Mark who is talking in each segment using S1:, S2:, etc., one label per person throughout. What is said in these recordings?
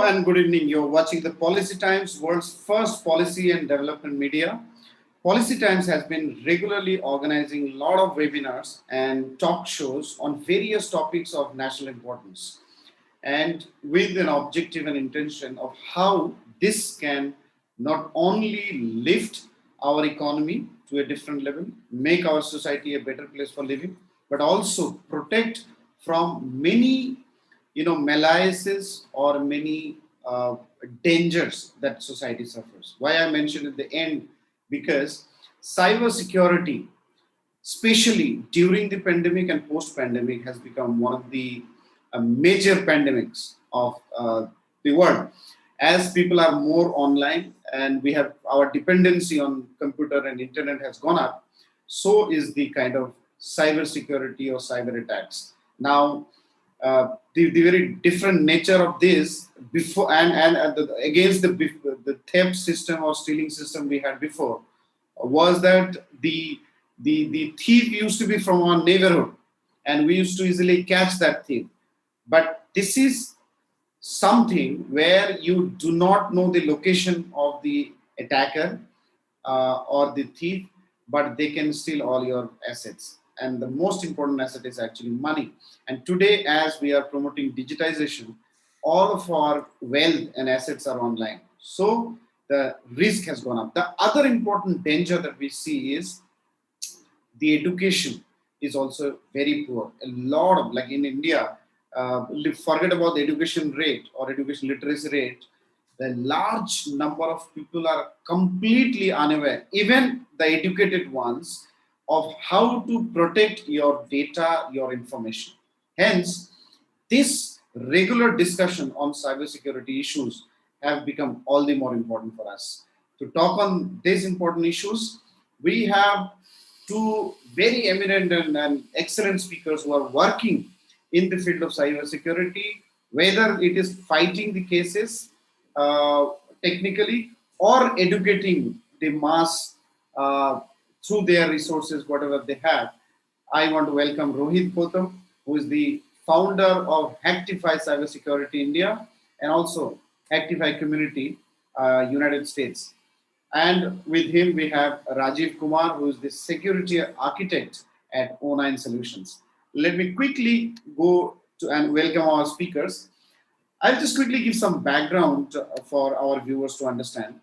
S1: and good evening. You're watching the Policy Times, world's first policy and development media. Policy Times has been regularly organizing a lot of webinars and talk shows on various topics of national importance, and with an objective and intention of how this can not only lift our economy to a different level, make our society a better place for living, but also protect from many malaises or many dangers that society suffers. Why I mentioned at the end, because cybersecurity, especially during the pandemic and post-pandemic, has become one of the major pandemics of the world. As people are more online and we have our dependency on computer and internet has gone up, so is the kind of cybersecurity or cyber attacks. Now, the very different nature of this before against the theft system or stealing system we had before was that the thief used to be from our neighborhood and we used to easily catch that thief. But this is something where you do not know the location of the attacker or the thief, but they can steal all your assets. And the most important asset is actually money. And today, as we are promoting digitization, all of our wealth and assets are online. So the risk has gone up. The other important danger that we see is the education is also very poor. A lot of, like in India, forget about the education rate or education literacy rate, the large number of people are completely unaware, even the educated ones, of how to protect your data, your information. Hence, this regular discussion on cybersecurity issues have become all the more important for us. To talk on these important issues, we have two very eminent and excellent speakers who are working in the field of cybersecurity, whether it is fighting the cases technically or educating the mass through their resources, whatever they have. I want to welcome Rohit Potam, who is the founder of Hacktify Cybersecurity India and also Hacktify Community United States. And with him, we have Rajiv Kumar, who is the security architect at O9 Solutions. Let me quickly go to and welcome our speakers. I'll just quickly give some background for our viewers to understand.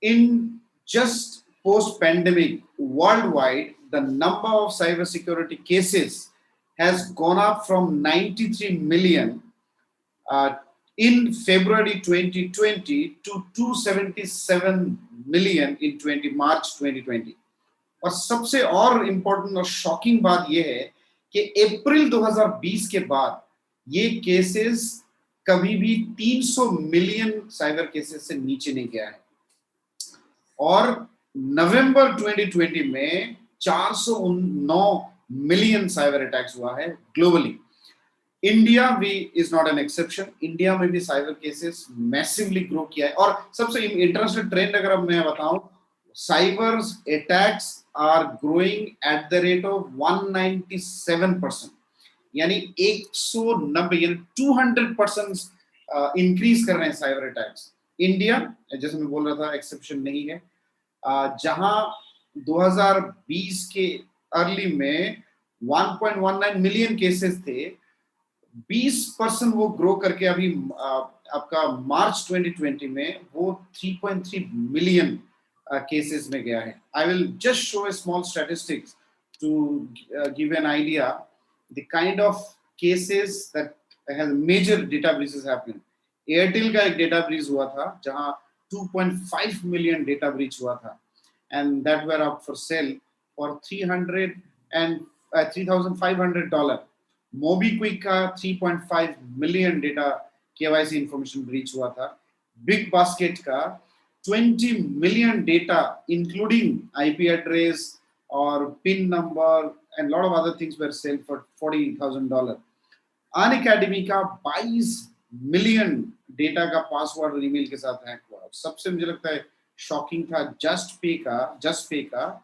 S1: In just post-pandemic, worldwide, the number of cybersecurity cases has gone up from 93 million in February 2020 to 277 million in March 2020. और सबसे और important और shocking बात यह है कि अप्रैल 2020 के बाद ये केसेस कभी भी 300 मिलियन साइबर केसेस से नीचे नहीं गया है और नवंबर 2020 में 409 मिलियन साइबर अटैक्स हुआ है ग्लोबली. इंडिया भी is not an exception. India में भी साइबर केसेस मैसिवली ग्रो किया है और सबसे इंटरेस्टेड ट्रेंड अगर मैं बताऊं, cyber attacks are growing at the rate of 197%. यानी 190 यानी 200% इंक्रीज कर रहे हैं साइबर अटैक्स. इंडिया, जैसे मैं बोल रहा था, एक्सेप्शन नहीं है. जहां 2020 के अर्ली में 1.19 मिलियन केसेस थे, 20% वो ग्रो करके अभी आपका मार्च 2020 में वो 3.3 मिलियन cases में गया है. I will just show a small statistics to give an idea the kind of cases that has major data breaches happening. Airtel का एक data breach हुआ था जहां 2.5 million data breach हुआ था and that were up for sale for $3,500. MobiKwik का 3.5 million data KYC information breach हुआ था. Big Basket का 20 million data, including IP address or PIN number and a lot of other things were sold for $40,000. Unacademy का 22 million data का password और email के साथ hack हुआ. सबसे मुझे लगता है शॉकिंग था जस्ट पे का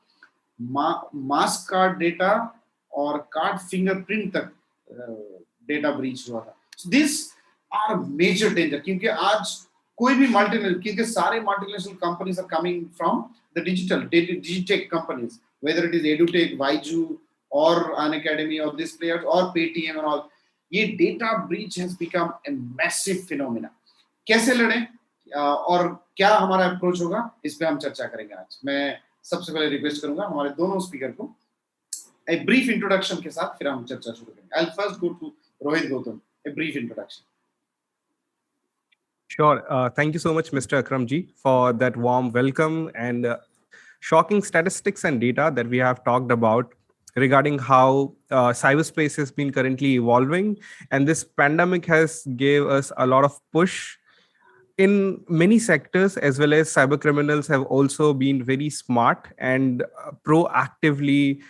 S1: मास्क कार्ड डेटा और कार्ड फिंगरप्रिंट तक डेटा ब्रीच हुआ था. So this are a major danger. क्योंकि आज कोई भी क्योंकि सारे multinational companies are coming from the digitech companies, whether it is EduTech, Vaiju, or Unacademy, or these players, or Paytm and all. ये data breach has become a massive phenomena. कैसे लड़ें और क्या हमारा अप्रोच होगा, इस पे हम चर्चा करेंगे आज. मैं सबसे पहले रिक्वेस्ट करूंगा हमारे दोनों स्पीकर को a brief introduction के साथ फिर हम चर्चा शुरू करेंगे. I'll first go to Rohit Gautam. A brief introduction.
S2: Sure. Thank you so much, Mr. Akramji, for that warm welcome and shocking statistics and data that we have talked about regarding how cyberspace has been currently evolving. And this pandemic has gave us a lot of push in many sectors, as well as cyber criminals have also been very smart and proactively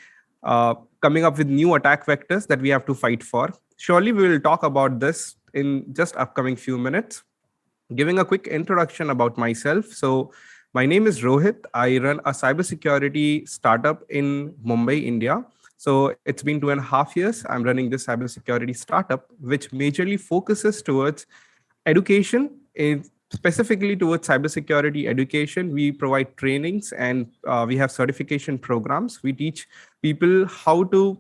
S2: coming up with new attack vectors that we have to fight for. Surely we will talk about this in just upcoming few minutes. Giving a quick introduction about myself. So my name is Rohit. I run a cybersecurity startup in Mumbai, India. So it's been 2.5 years. I'm running this cybersecurity startup, which majorly focuses towards education, specifically towards cybersecurity education. We provide trainings and we have certification programs. We teach people how to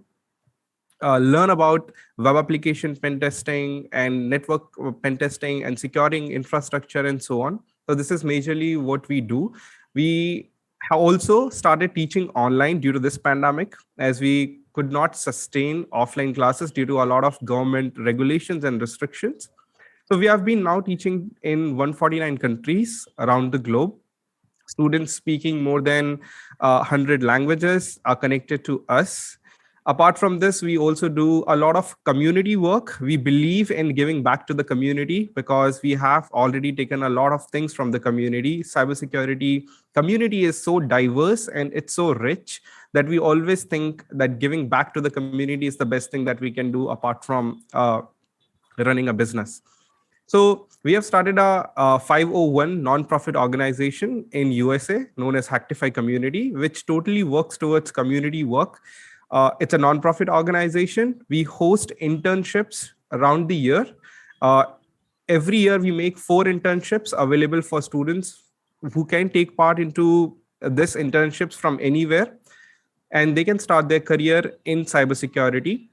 S2: learn about web application pen testing and network pen testing and securing infrastructure and so on. So this is majorly what we do. We have also started teaching online due to this pandemic, as we could not sustain offline classes due to a lot of government regulations and restrictions. So we have been now teaching in 149 countries around the globe. Students speaking more than 100 languages are connected to us. Apart from this, we also do a lot of community work. We believe in giving back to the community because we have already taken a lot of things from the community. Cybersecurity community is so diverse and it's so rich that we always think that giving back to the community is the best thing that we can do apart from running a business. So we have started a 501 non-profit organization in USA known as Hacktify Community, which totally works towards community work. It's a non-profit organization. We host internships around the year. Every year, we make 4 internships available for students who can take part into this internships from anywhere, and they can start their career in cybersecurity.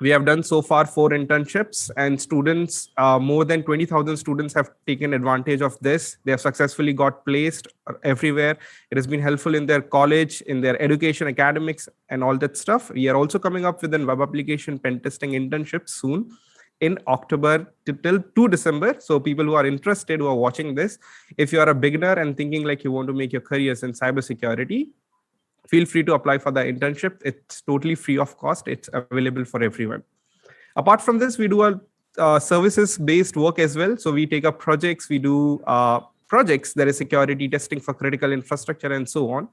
S2: We have done so far 4 internships, and students, more than 20,000 students have taken advantage of this. They have successfully got placed everywhere. It has been helpful in their college, in their education, academics, and all that stuff. We are also coming up with a web application pen testing internship soon in October till 2 December. So people who are interested, who are watching this, if you are a beginner and thinking like you want to make your careers in cybersecurity, feel free to apply for the internship. It's totally free of cost. It's available for everyone. Apart from this, we do a services-based work as well. So we take up projects, we do projects, that is security testing for critical infrastructure and so on.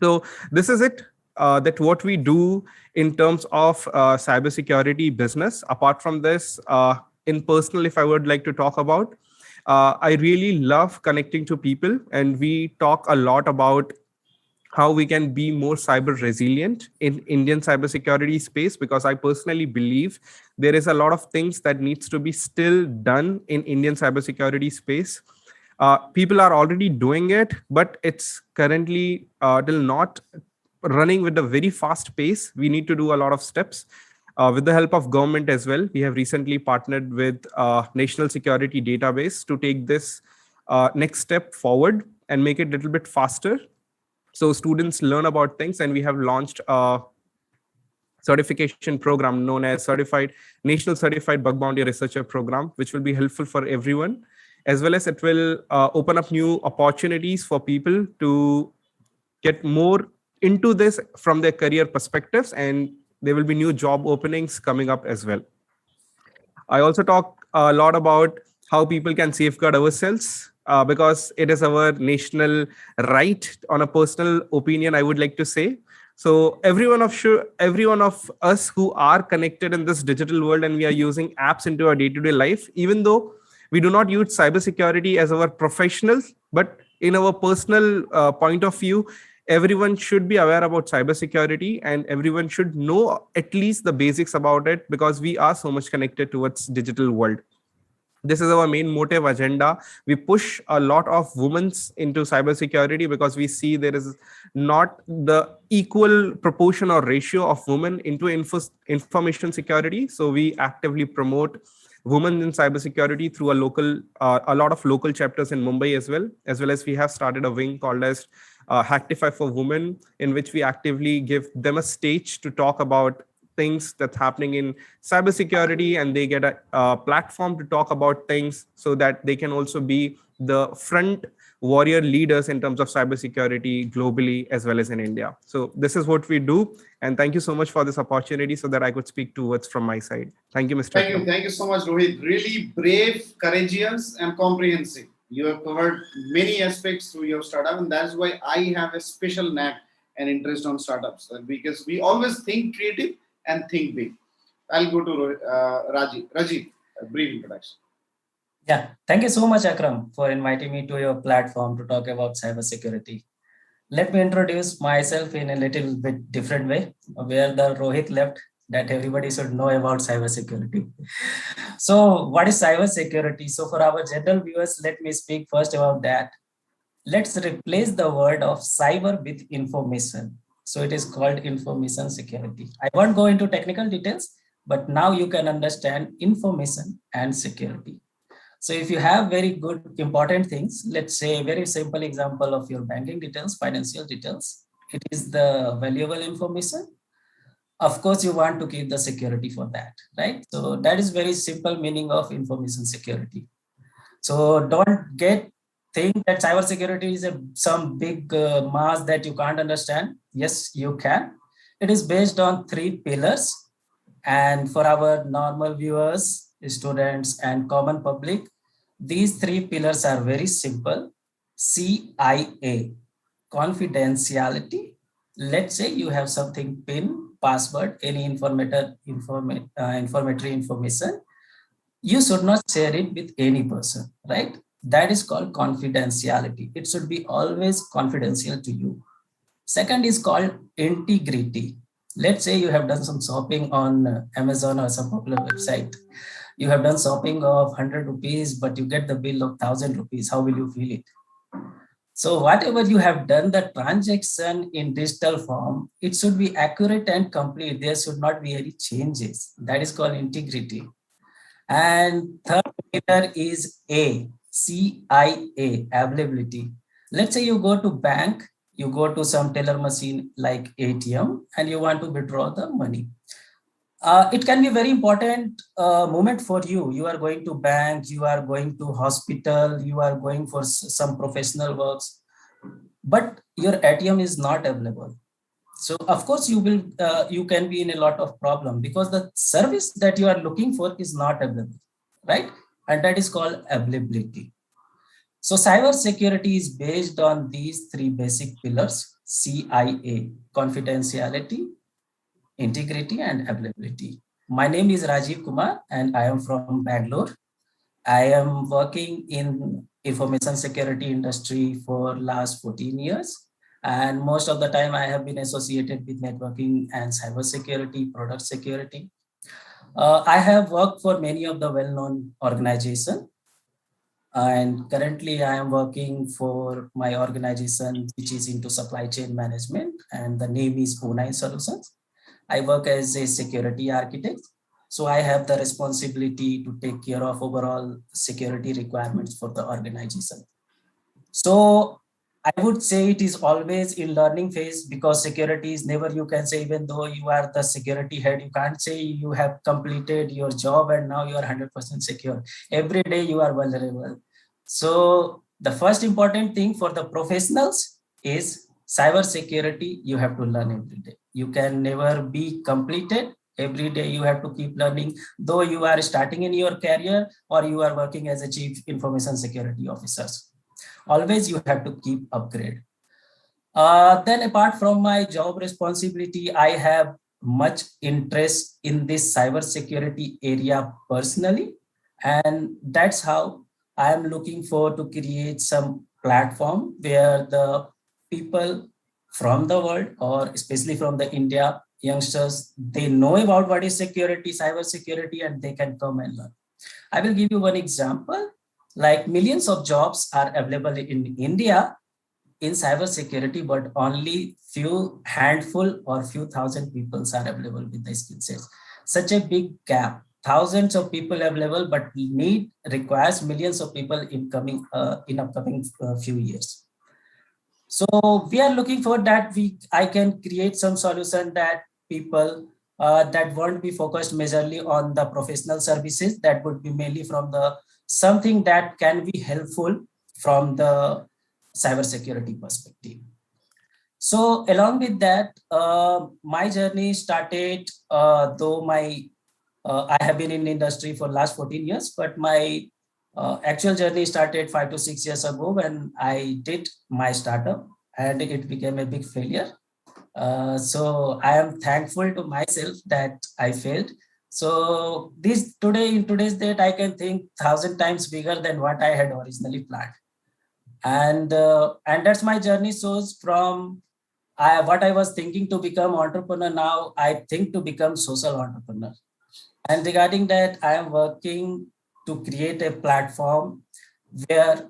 S2: So this is it, that what we do in terms of cybersecurity business. Apart from this, in personal, if I would like to talk about, I really love connecting to people, and we talk a lot about how we can be more cyber resilient in Indian cybersecurity space, because I personally believe there is a lot of things that needs to be still done in Indian cybersecurity space. People are already doing it, but it's currently still not running with a very fast pace. We need to do a lot of steps. With the help of government as well, we have recently partnered with National Security Database to take this next step forward and make it a little bit faster. So students learn about things, and we have launched a certification program known as National Certified Bug Bounty Researcher Program, which will be helpful for everyone, as well as it will open up new opportunities for people to get more into this from their career perspectives, and there will be new job openings coming up as well. I also talk a lot about how people can safeguard ourselves, because it is our national right. On a personal opinion, I would like to say. So every one of us who are connected in this digital world, and we are using apps into our day-to-day life, even though we do not use cybersecurity as our professionals, but in our personal point of view, everyone should be aware about cybersecurity, and everyone should know at least the basics about it, because we are so much connected towards digital world. This is our main motive agenda. We push a lot of women's into cybersecurity because we see there is not the equal proportion or ratio of women into information security. So we actively promote women in cybersecurity through a lot of local chapters in Mumbai as well as we have started a wing called as Hacktify for Women, in which we actively give them a stage to talk about things that's happening in cybersecurity, and they get a platform to talk about things so that they can also be the front warrior leaders in terms of cybersecurity globally as well as in India. So this is what we do. And thank you so much for this opportunity so that I could speak two words from my side. Thank you, Mr. Akram.
S1: Thank you so much, Rohit. Really brave, courageous, and comprehensive. You have covered many aspects through your startup, and that's why I have a special knack and interest on startups, because we always think creative and think big. I'll go to Rajiv. Rajiv, a brief introduction.
S3: Yeah, thank you so much, Akram, for inviting me to your platform to talk about cybersecurity. Let me introduce myself in a little bit different way, where the Rohit left, that everybody should know about cybersecurity. So what is cybersecurity? So for our general viewers, let me speak first about that. Let's replace the word of cyber with information. So it is called information security. I won't go into technical details, but now you can understand information and security. So if you have very good important things, let's say a very simple example of your banking details, financial details, it is the valuable information. Of course, you want to keep the security for that, right? So that is very simple meaning of information security. So don't think that cybersecurity is some big mass that you can't understand. Yes, you can. It is based on 3 pillars. And for our normal viewers, students, and common public, these 3 pillars are very simple. CIA, confidentiality. Let's say you have something PIN, password, any informatory information. You should not share it with any person, right? That is called confidentiality. It should be always confidential to you. Second is called integrity. Let's say you have done some shopping on Amazon or some popular website. You have done shopping of 100 rupees, but you get the bill of 1000 rupees. How will you feel it? So whatever you have done, the transaction in digital form, it should be accurate and complete. There should not be any changes. That is called integrity. And third pillar is CIA, availability. Let's say you go to bank, you go to some teller machine like ATM, and you want to withdraw the money. It can be very important moment for you. You are going to bank, you are going to hospital, you are going for some professional works, but your ATM is not available. So of course you can be in a lot of problem because the service that you are looking for is not available, right? And that is called availability. So cyber security is based on these 3 basic pillars: CIA, confidentiality, integrity, and availability. My name is Rajiv Kumar and I am from Bangalore. I am working in information security industry for last 14 years. And most of the time I have been associated with networking and cybersecurity, product security. I have worked for many of the well-known organizations. And currently I am working for my organization, which is into supply chain management, and the name is O9 Solutions. I work as a security architect. So I have the responsibility to take care of overall security requirements for the organization. So I would say it is always in learning phase, because security is never, you can say, even though you are the security head, you can't say you have completed your job and now you are 100% secure. Every day you are vulnerable. So the first important thing for the professionals is cyber security. You have to learn every day. You can never be completed. Every day you have to keep learning, though you are starting in your career or you are working as a chief information security officers. Always you have to keep upgrade. Then apart from my job responsibility, I have much interest in this cyber security area personally. And that's how I am looking for to create some platform where the people from the world, or especially from the India youngsters, they know about what is security, cyber security, and they can come and learn. I will give you one example. Like millions of jobs are available in India in cybersecurity, but only few handful or few thousand people are available with the skill sets. Such a big gap. Thousands of people available, but need requires millions of people in upcoming few years. So we are looking for that I can create some solution that people that won't be focused majorly on the professional services, that would be mainly from the something that can be helpful from the cybersecurity perspective. So along with that, my journey started, though I have been in the industry for last 14 years, but my actual journey started 5 to 6 years ago when I did my startup and it became a big failure. So I am thankful to myself that I failed. So in today's date, I can think 1,000 times bigger than what I had originally planned. And that's my journey. So from what I was thinking to become entrepreneur, now I think to become social entrepreneur. And regarding that, I am working to create a platform where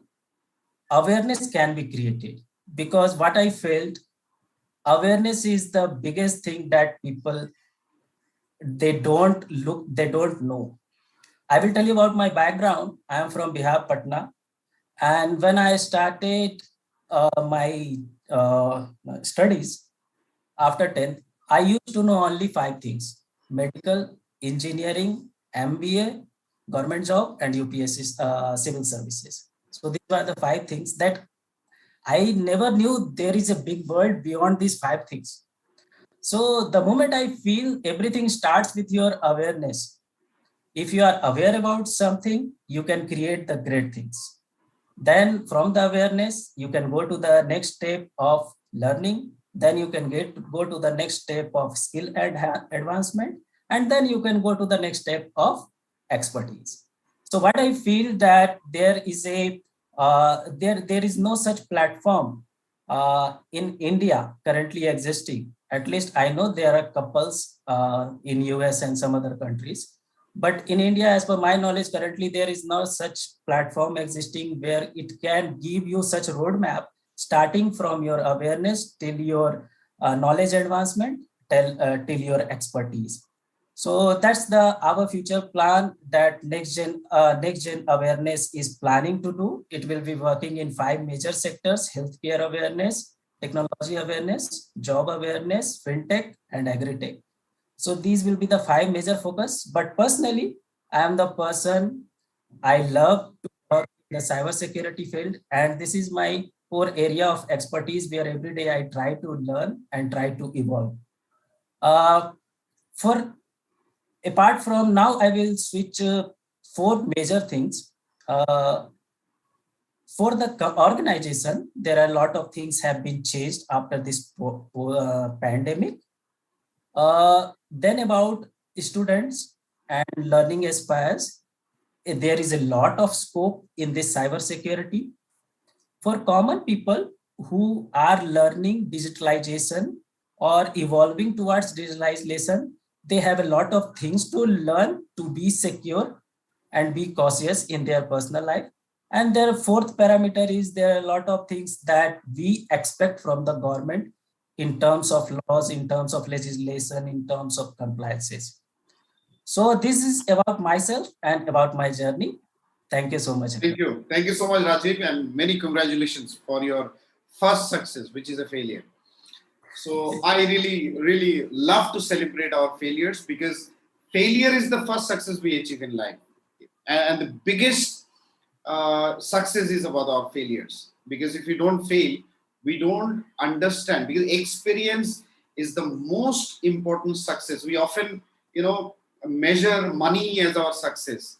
S3: awareness can be created. Because what I felt, awareness is the biggest thing that people, they don't know. I will tell you about my background. I am from Bihar, Patna. And when I started my studies after 10th, I used to know only 5 things: medical, engineering, MBA, government job, and UPSC civil services. So these were the 5 things that I never knew there is a big world beyond these 5 things. So the moment I feel everything starts with your awareness. If you are aware about something, you can create the great things. Then from the awareness, you can go to the next step of learning. Then you can go to the next step of skill advancement. And then you can go to the next step of expertise. So what I feel that there is no such platform in India currently existing. At least I know there are couples in US and some other countries. But in India, as per my knowledge, currently there is no such platform existing where it can give you such a roadmap, starting from your awareness till your knowledge advancement, till your expertise. So that's our future plan that next gen awareness is planning to do. It will be working in 5 major sectors: healthcare awareness, technology awareness, job awareness, fintech, and agri-tech. So these will be the 5 major focus. But personally, I am the person, I love to work in the cybersecurity field, and this is my core area of expertise where every day I try to learn and try to evolve. For apart from now, I will switch 4 major things. Uh, for the organization, there are a lot of things have been changed after this pandemic. Then about students and learning aspires, there is a lot of scope in this cybersecurity. For common people who are learning digitalization or evolving towards digitalization, they have a lot of things to learn to be secure and be cautious in their personal life. And their fourth parameter is there are a lot of things that we expect from the government in terms of laws, in terms of legislation, in terms of compliances. So this is about myself and about my journey. Thank you so much.
S1: Thank you. Thank you so much, Rajiv, and many congratulations for your first success, which is a failure. So I really, really love to celebrate our failures, because failure is the first success we achieve in life. And the biggest success is about our failures. Because if you don't fail, we don't understand. Because experience is the most important success. We often, measure money as our success.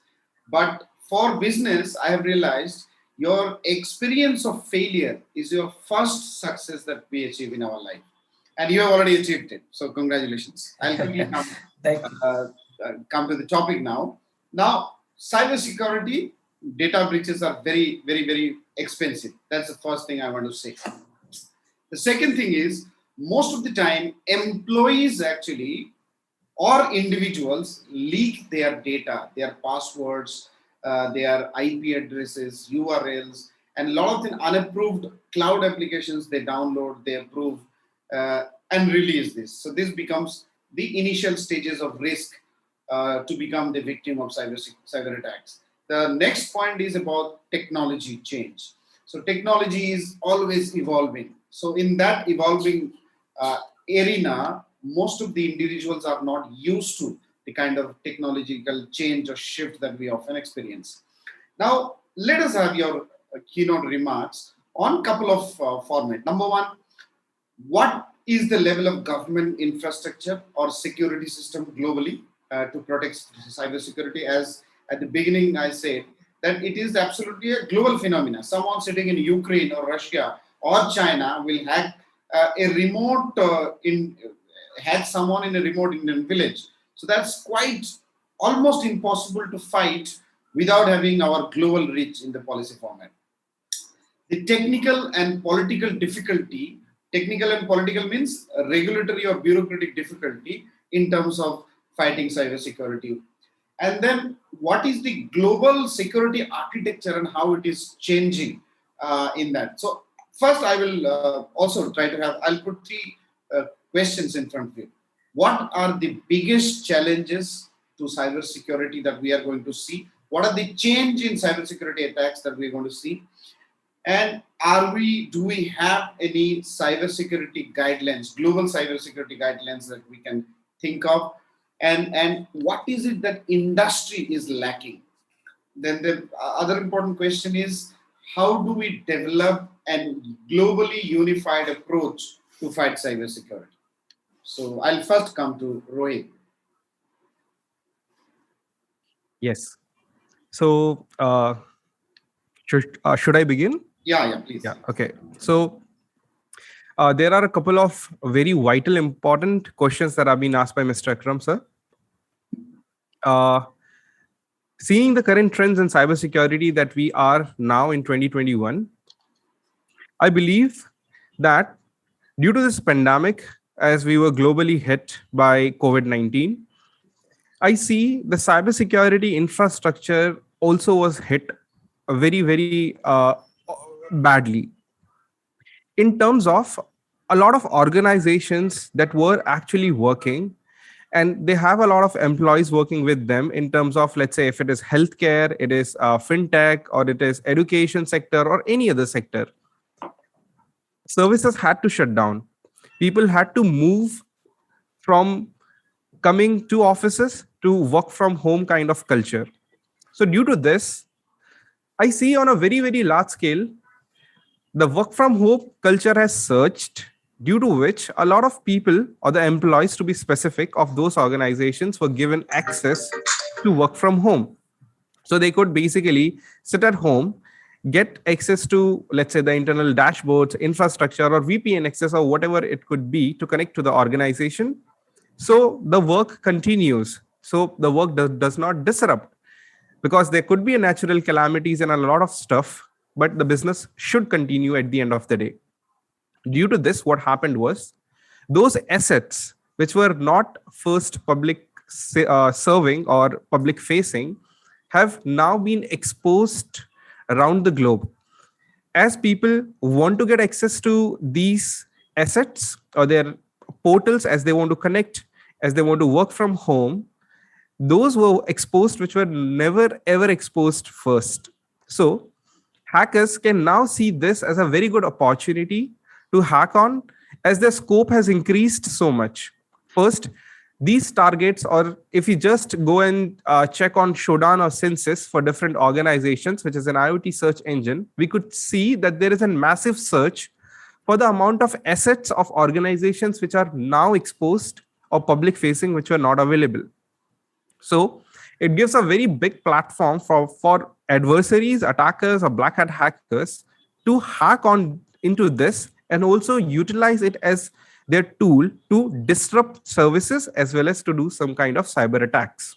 S1: But for business, I have realized your experience of failure is your first success that we achieve in our life. And you have already achieved it. So congratulations. I'll quickly come to the topic now. Now, cybersecurity, data breaches are very, very, very expensive. That's the first thing I want to say. The second thing is, most of the time, employees actually or individuals leak their data, their passwords, their IP addresses, URLs, and a lot of the unapproved cloud applications they download, they approve, and release this. So this becomes the initial stages of risk to become the victim of cyber attacks. The next point is about technology change. So technology is always evolving. So in that evolving arena, most of the individuals are not used to the kind of technological change or shift that we often experience. Now, let us have your keynote remarks on a couple of formats. Number one, what is the level of government infrastructure or security system globally to protect cybersecurity? As at the beginning I said that it is absolutely a global phenomenon. Someone sitting in Ukraine or Russia or China will hack a remote hack someone in a remote Indian village. So that's quite almost impossible to fight without having our global reach in the policy format. The technical and political difficulty, technical and political means regulatory or bureaucratic difficulty in terms of fighting cybersecurity. And then what is the global security architecture and how it is changing in that. So first I will also try to have, I'll put three questions in front of you. What are the biggest challenges to cybersecurity that we are going to see? What are the change in cybersecurity attacks that we're going to see? And do we have any cybersecurity guidelines, global cybersecurity guidelines that we can think of? And what is it that industry is lacking? Then the other important question is, how do we develop a globally unified approach to fight cybersecurity? So I'll first come to Rohit.
S2: Yes. So should I begin?
S1: Yeah, please.
S2: Yeah. Okay. So there are a couple of very vital, important questions that have been asked by Mr. Akram, sir. Seeing the current trends in cybersecurity that we are now in 2021, I believe that due to this pandemic, as we were globally hit by COVID-19, I see the cybersecurity infrastructure also was hit very, very badly. In terms of a lot of organizations that were actually working, and they have a lot of employees working with them in terms of, let's say, if it is healthcare, it is fintech, or it is education sector, or any other sector, services had to shut down. People had to move from coming to offices to work from home kind of culture. So due to this, I see on a very, very large scale, the work from home culture has surged, due to which a lot of people, or the employees to be specific, of those organizations were given access to work from home. So they could basically sit at home, get access to, let's say, the internal dashboards, infrastructure, or VPN access, or whatever it could be to connect to the organization. So the work continues. So the work does not disrupt, because there could be a natural calamities and a lot of stuff, but the business should continue at the end of the day. Due to this, what happened was, those assets which were not first public serving or public facing have now been exposed around the globe. As people want to get access to these assets or their portals, as they want to connect, as they want to work from home, those were exposed which were never ever exposed first. So hackers can now see this as a very good opportunity to hack on, as their scope has increased so much. First, these targets, or if you just go and check on Shodan or Census for different organizations, which is an IoT search engine, we could see that there is a massive search for the amount of assets of organizations which are now exposed or public facing, which were not available. So it gives a very big platform for adversaries, attackers, or black hat hackers to hack on into this and also utilize it as their tool to disrupt services as well as to do some kind of cyber attacks.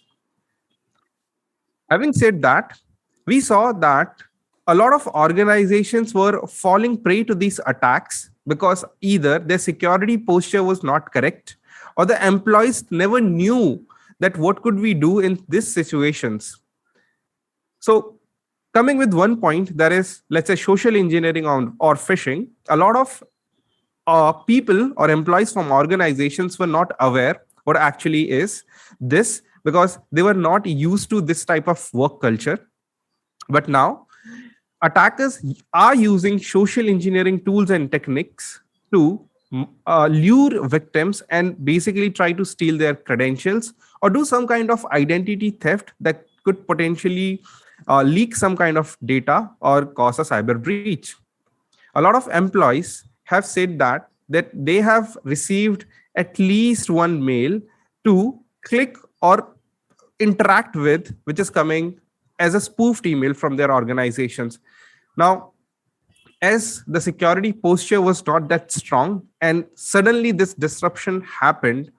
S2: Having said that, we saw that a lot of organizations were falling prey to these attacks because either their security posture was not correct, or the employees never knew that what could we do in these situations. So coming with one point, that is, let's say, social engineering or phishing, a lot of people or employees from organizations were not aware what actually is this, because they were not used to this type of work culture. But now attackers are using social engineering tools and techniques to lure victims and basically try to steal their credentials or do some kind of identity theft that could potentially leak some kind of data or cause a cyber breach. A lot of employees have said that they have received at least one mail to click or interact with, which is coming as a spoofed email from their organizations. Now, as the security posture was not that strong and suddenly this disruption happened,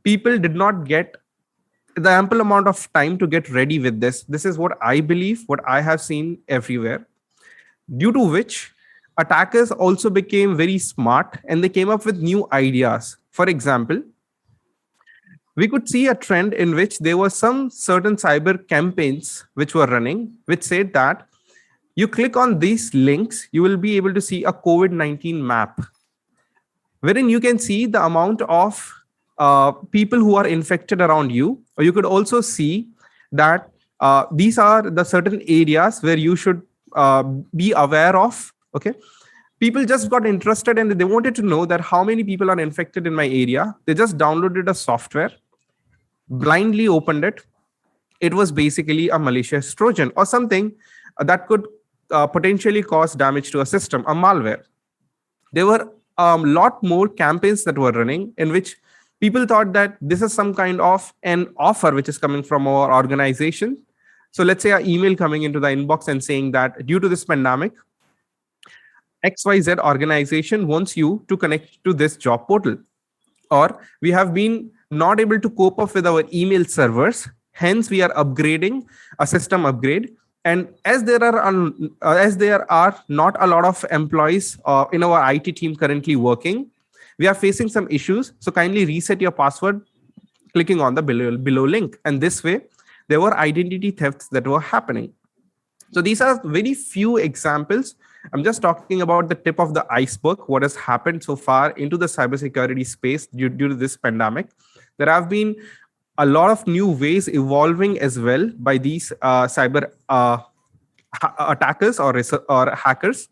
S2: people did not get the ample amount of time to get ready with this. This is what I believe, what I have seen everywhere, due to which attackers also became very smart and they came up with new ideas. For example, we could see a trend in which there were some certain cyber campaigns which were running, which said that you click on these links, you will be able to see a COVID-19 map, wherein you can see the amount of people who are infected around you. Or you could also see that these are the certain areas where you should be aware of. Okay. People just got interested and they wanted to know that how many people are infected in my area. They just downloaded a software, blindly opened it. It was basically a malicious Trojan or something that could potentially cause damage to a system, a malware. There were a lot more campaigns that were running in which people thought that this is some kind of an offer which is coming from our organization. So let's say an email coming into the inbox and saying that due to this pandemic, XYZ organization wants you to connect to this job portal, or we have been not able to cope up with our email servers, hence we are upgrading a system upgrade. And as there are not a lot of employees in our IT team currently working, we are facing some issues. So kindly reset your password clicking on the below link. And this way, there were identity thefts that were happening. So these are very few examples. I'm just talking about the tip of the iceberg, what has happened so far into the cybersecurity space due to this pandemic. There have been a lot of new ways evolving as well by these cyber attackers or hackers.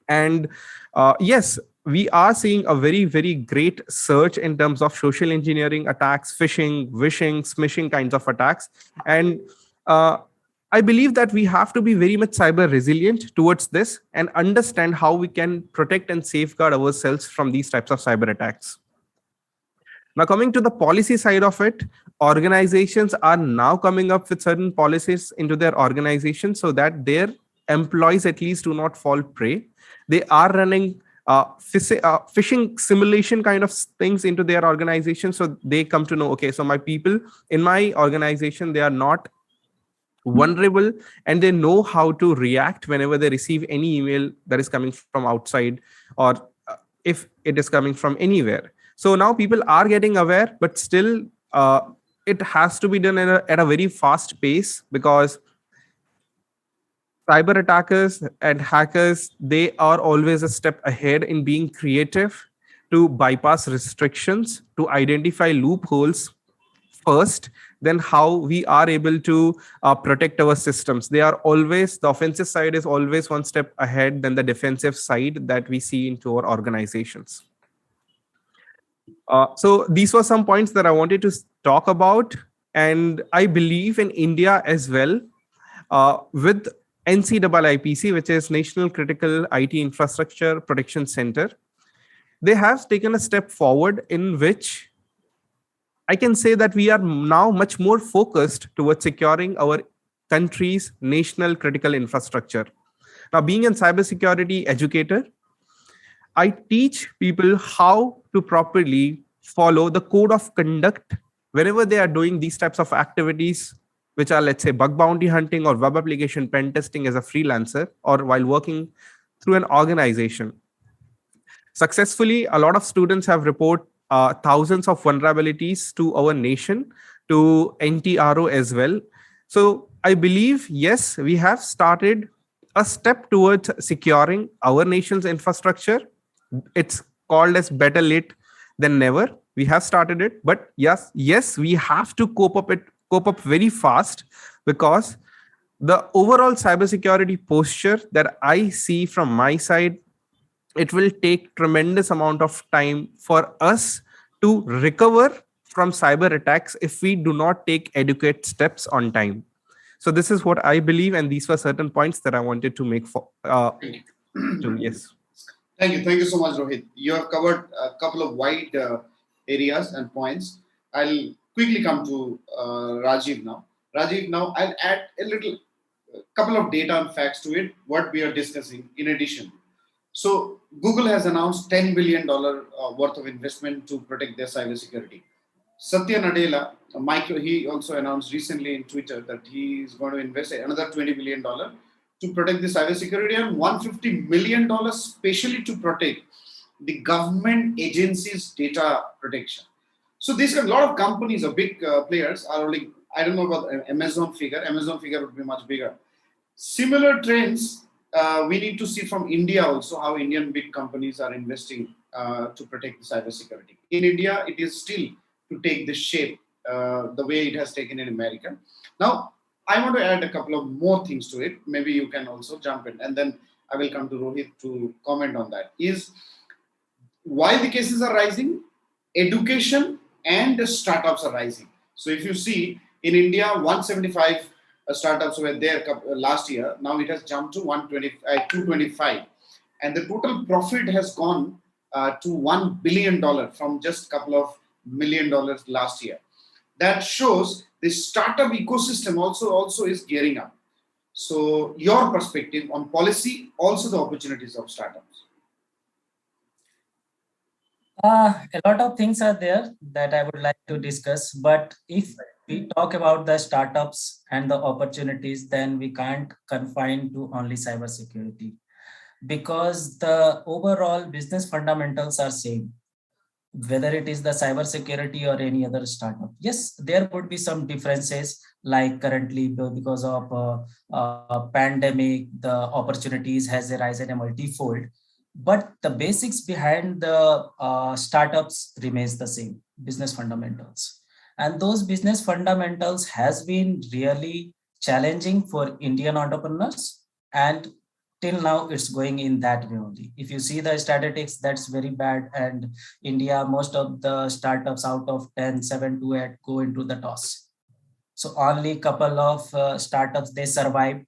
S2: And yes, we are seeing a very, very great surge in terms of social engineering attacks, phishing, wishing, smishing kinds of attacks. And I believe that we have to be very much cyber resilient towards this and understand how we can protect and safeguard ourselves from these types of cyber attacks. Now, coming to the policy side of it, organizations are now coming up with certain policies into their organization so that their employees at least do not fall prey. They are running phishing simulation kind of things into their organization. So they come to know, okay, so my people in my organization, they are not vulnerable and they know how to react whenever they receive any email that is coming from outside or if it is coming from anywhere. So now people are getting aware, but still it has to be done at a very fast pace, because cyber attackers and hackers, they are always a step ahead in being creative to bypass restrictions, to identify loopholes first, then how we are able to protect our systems. They are always, the offensive side is always one step ahead than the defensive side that we see into our organizations. So these were some points that I wanted to talk about. And I believe in India as well, with NCIIPC, which is National Critical IT Infrastructure Protection Center, they have taken a step forward in which I can say that we are now much more focused towards securing our country's national critical infrastructure. Now, being a cybersecurity educator, I teach people how to properly follow the code of conduct whenever they are doing these types of activities, which are, let's say, bug bounty hunting or web application pen testing as a freelancer or while working through an organization. Successfully, a lot of students have thousands of vulnerabilities to our nation, to NTRO as well. So I believe, yes, we have started a step towards securing our nation's infrastructure. It's called as better late than never. We have started it, but yes, we have to cope up very fast, because the overall cybersecurity posture that I see from my side, it will take tremendous amount of time for us to recover from cyber attacks if we do not take adequate steps on time. So this is what I believe, and these were certain points that I wanted to make for to yes.
S1: Thank you so much, Rohit. You have covered a couple of wide areas and points. I'll quickly come to Rajiv now. Rajiv, now I'll add a little couple of data and facts to it, what we are discussing in addition. So Google has announced $10 billion worth of investment to protect their cybersecurity. Satya Nadella, he also announced recently in Twitter that he is going to invest another $20 billion to protect the cybersecurity, and $150 million specially to protect the government agencies' data protection. So these a lot of companies or big players are only, I don't know about Amazon figure. Amazon figure would be much bigger. Similar trends we need to see from India also, how Indian big companies are investing to protect the cybersecurity. In India, it is still to take the shape the way it has taken in America. Now, I want to add a couple of more things to it. Maybe you can also jump in, and then I will come to Rohit to comment on that. Is why the cases are rising, education and the startups are rising. So if you see in India, 175 startups were there last year. Now it has jumped to 225. And the total profit has gone to $1 billion from just a couple of $1 million last year. That shows the startup ecosystem also is gearing up. So your perspective on policy, also the opportunities of startups.
S3: A lot of things are there that I would like to discuss, but if we talk about the startups and the opportunities, then we can't confine to only cybersecurity, because the overall business fundamentals are same, whether it is the cybersecurity or any other startup. Yes, there would be some differences, like currently because of pandemic, the opportunities has arisen a multifold, but the basics behind the startups remains the same, business fundamentals. And those business fundamentals has been really challenging for Indian entrepreneurs, and till now it's going in that way only. If you see the statistics, that's very bad. And India, most of the startups out of 10, 7 to 8 go into the toss. So only couple of startups, they survive.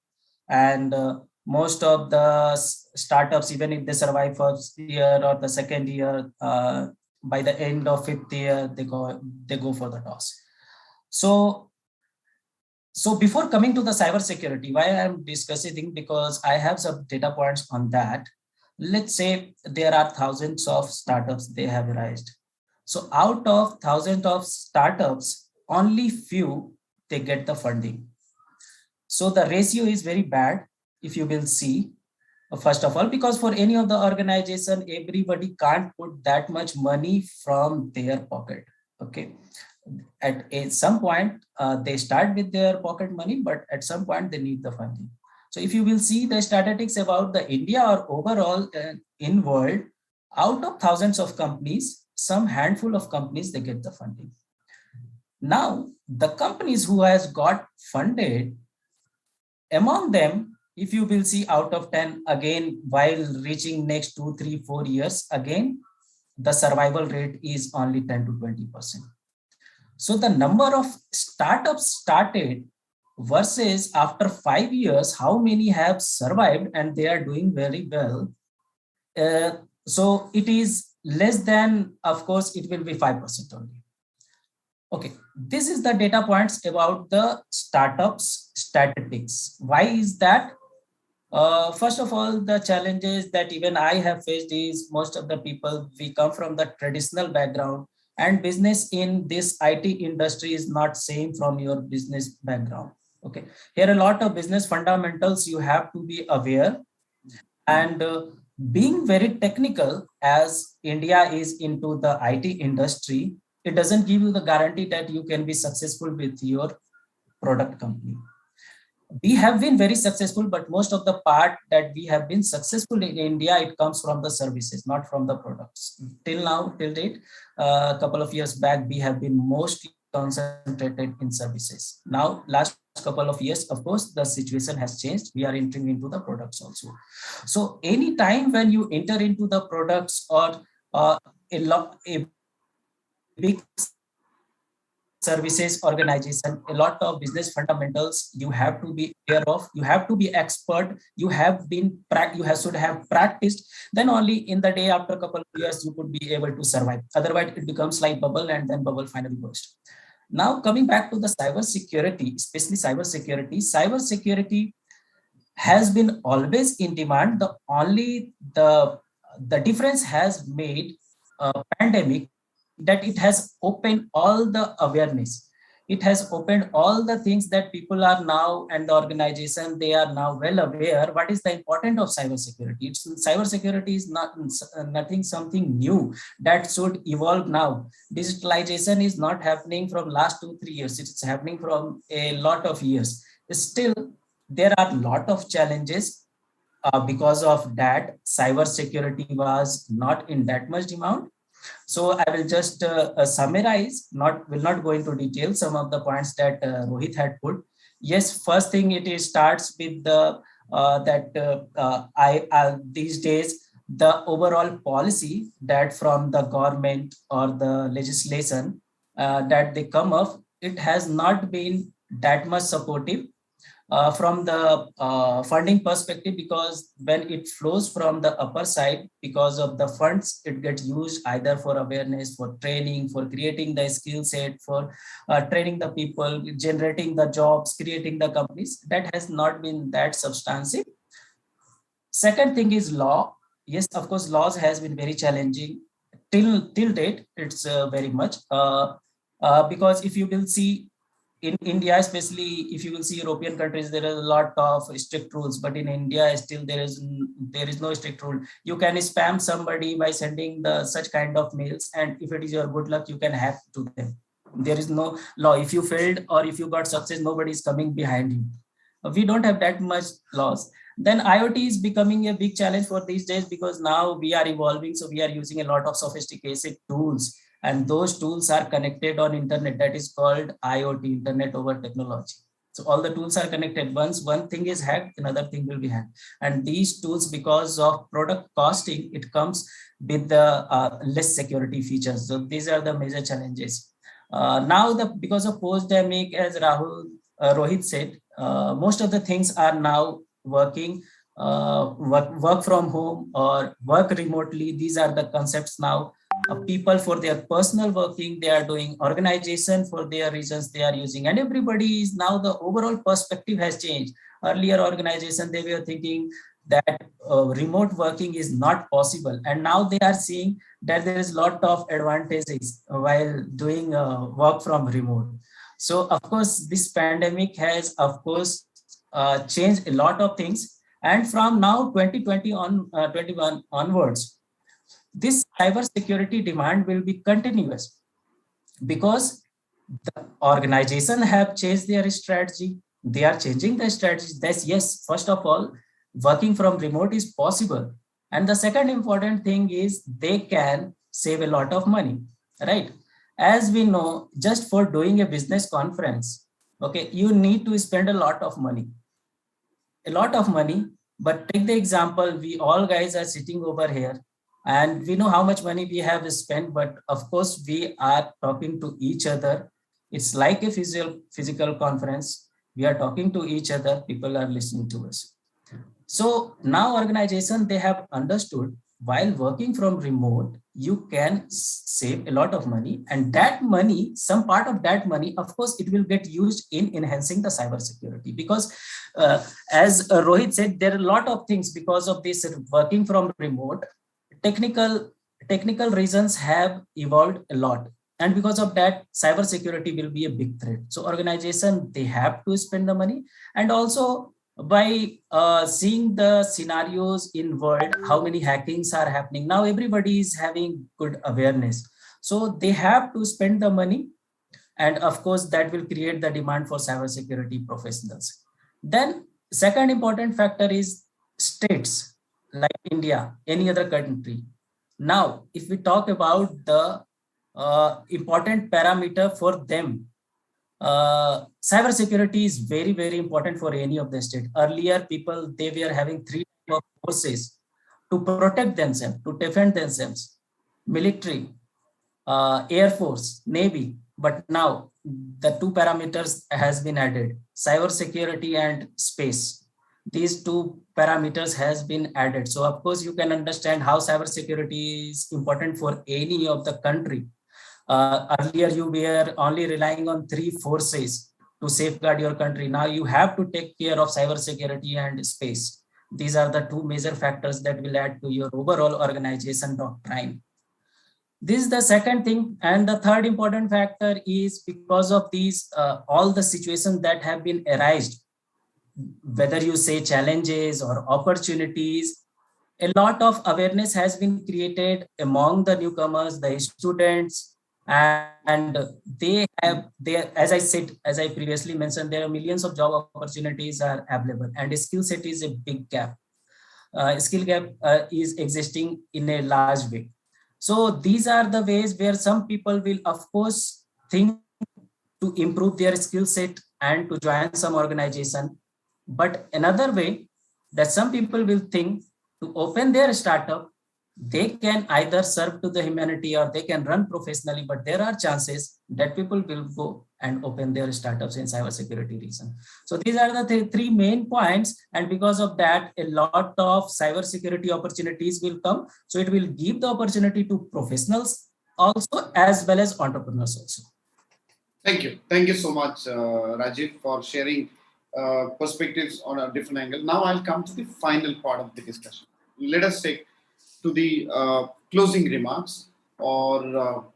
S3: And most of the startups, even if they survive first year or the second year, by the end of fifth year, they go for the toss. So before coming to the cybersecurity, why I'm discussing, because I have some data points on that. Let's say there are thousands of startups they have raised. So out of thousands of startups, only few they get the funding. So the ratio is very bad, if you will see. First of all, because for any of the organization, everybody can't put that much money from their pocket. Okay. At some point, they start with their pocket money, but at some point they need the funding. So if you will see the statistics about the India or overall in world, out of thousands of companies, some handful of companies, they get the funding. Now, the companies who has got funded, among them, if you will see out of 10, again, while reaching next 2, 3, 4 years, again, the survival rate is only 10 to 20%. So the number of startups started versus after 5 years, how many have survived and they are doing very well. So it is less than, of course, it will be 5% only. Okay, this is the data points about the startups statistics. Why is that? First of all, the challenges that even I have faced is most of the people, we come from the traditional background, and business in this IT industry is not same from your business background. Okay, here a lot of business fundamentals you have to be aware, and being very technical, as India is into the IT industry, it doesn't give you the guarantee that you can be successful with your product company. We have been very successful, but most of the part that we have been successful in India, it comes from the services, not from the products. Till now, till date, a couple of years back, we have been mostly concentrated in services. Now, last couple of years, of course, the situation has changed. We are entering into the products also. So anytime when you enter into the products or a big services organization, a lot of business fundamentals you have to be aware of, you have to be expert, should have practiced, then only in the day after a couple of years you could be able to survive. Otherwise it becomes like bubble and then bubble finally burst. Now coming back to the cyber security, especially cyber security has been always in demand. The difference has made a pandemic that it has opened all the awareness. It has opened all the things that people are now, and the organization, they are now well aware what is the importance of cybersecurity. Cybersecurity is nothing something new that should evolve now. Digitalization is not happening from last 2-3 years. It's happening from a lot of years. Still, there are a lot of challenges. Because of that, cybersecurity was not in that much demand. So I will just summarize, will not go into detail some of the points that Rohit had put. Yes, first thing starts with the these days the overall policy that from the government or the legislation that they come up, it has not been that much supportive. From the funding perspective, because when it flows from the upper side, because of the funds, it gets used either for awareness, for training, for creating the skill set, for training the people, generating the jobs, creating the companies. That has not been that substantive. Second thing is law. Yes, of course, laws has been very challenging till date. It's very much because if you will see in India, especially if you will see European countries, there is a lot of strict rules, but in India, still there is no strict rule. You can spam somebody by sending such kind of mails, and if it is your good luck, you can hack to them. There is no law. If you failed or if you got success, nobody is coming behind you. We don't have that much laws. Then IoT is becoming a big challenge for these days, because now we are evolving, so we are using a lot of sophisticated tools, and those tools are connected on internet. That is called IoT, internet over technology. So all the tools are connected. Once one thing is hacked, another thing will be hacked. And these tools, because of product costing, it comes with the less security features. So these are the major challenges. Now, because of post-pandemic, as Rohit said, most of the things are now working, work from home or work remotely. These are the concepts now. People for their personal working, they are doing. Organization for their reasons, they are using. And everybody is now, the overall perspective has changed. Earlier organization, they were thinking that remote working is not possible. And now they are seeing that there is a lot of advantages while doing work from remote. So of course, this pandemic has, of course, changed a lot of things. And from now 2020 on 21 onwards, this cybersecurity demand will be continuous, because the organization have changed their strategy. They are changing their strategy. That's, yes, first of all, working from remote is possible. And the second important thing is they can save a lot of money, right? As we know, just for doing a business conference, okay, you need to spend a lot of money. But take the example, we all guys are sitting over here, and we know how much money we have spent, but of course we are talking to each other. It's like a physical conference. We are talking to each other, people are listening to us. So now organization, they have understood, while working from remote, you can save a lot of money, and that money, some part of that money, of course, it will get used in enhancing the cybersecurity. Because as Rohit said, there are a lot of things because of this working from remote. Technical reasons have evolved a lot, and because of that, cybersecurity will be a big threat. So organization, they have to spend the money. And also by seeing the scenarios in world, how many hackings are happening. Now everybody is having good awareness. So they have to spend the money, and of course that will create the demand for cybersecurity professionals. Then second important factor is states like India, any other country. Now, if we talk about the important parameter for them, cybersecurity is very, very important for any of the state. Earlier, people, they were having three type of forces to protect themselves, to defend themselves: military, Air Force, Navy. But now the two parameters has been added: cybersecurity and space. These two parameters has been added. So of course you can understand how cybersecurity is important for any of the country. Earlier you were only relying on three forces to safeguard your country. Now you have to take care of cybersecurity and space. These are the two major factors that will add to your overall organization doctrine. This is the second thing. And the third important factor is because of these all the situations that have been arised, whether you say challenges or opportunities, a lot of awareness has been created among the newcomers, the students, and as I said, as I previously mentioned, there are millions of job opportunities are available, and skill set is a big gap. Skill gap is existing in a large way. So these are the ways where some people will, of course, think to improve their skill set and to join some organization. But another way that some people will think to open their startup, they can either serve to the humanity or they can run professionally, but there are chances that people will go and open their startups in cybersecurity reason. So these are the three main points, and because of that, a lot of cybersecurity opportunities will come. So it will give the opportunity to professionals also as well as entrepreneurs also.
S1: Thank you. Thank you so much, Rajiv, for sharing perspectives on a different angle. Now I'll come to the final part of the discussion. Let us take to the closing remarks, or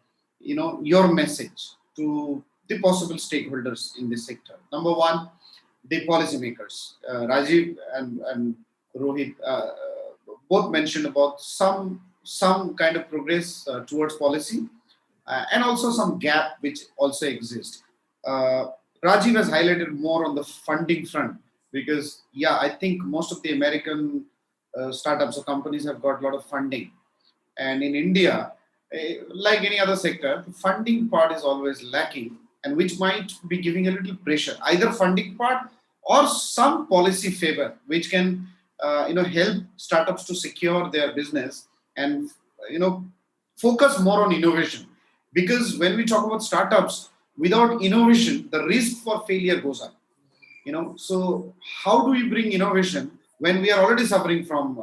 S1: your message to the possible stakeholders in this sector. Number one, the policymakers. Rajiv and Rohit both mentioned about some kind of progress towards policy, and also some gap which also exists. Uh, Rajiv has highlighted more on the funding front, because I think most of the American startups or companies have got a lot of funding, and in India, like any other sector, the funding part is always lacking, and which might be giving a little pressure, either funding part or some policy favor, which can help startups to secure their business and you know focus more on innovation. Because when we talk about startups, without innovation, the risk for failure goes up. So how do we bring innovation when we are already suffering from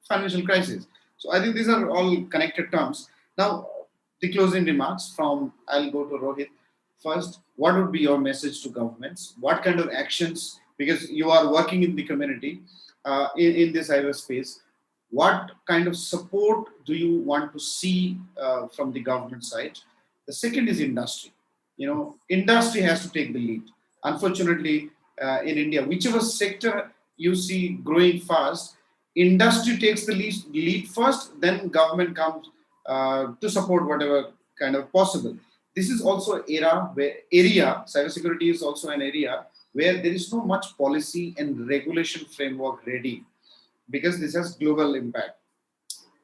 S1: financial crisis? So I think these are all connected terms. Now, the closing remarks from, I'll go to Rohit first. What would be your message to governments? What kind of actions, because you are working in the community in this cyberspace, what kind of support do you want to see from the government side? The second is industry. Industry has to take the lead. Unfortunately, in India, whichever sector you see growing fast, industry takes the lead first, then government comes to support whatever kind of possible. This is also cybersecurity is also an area where there is no much policy and regulation framework ready, because this has global impact.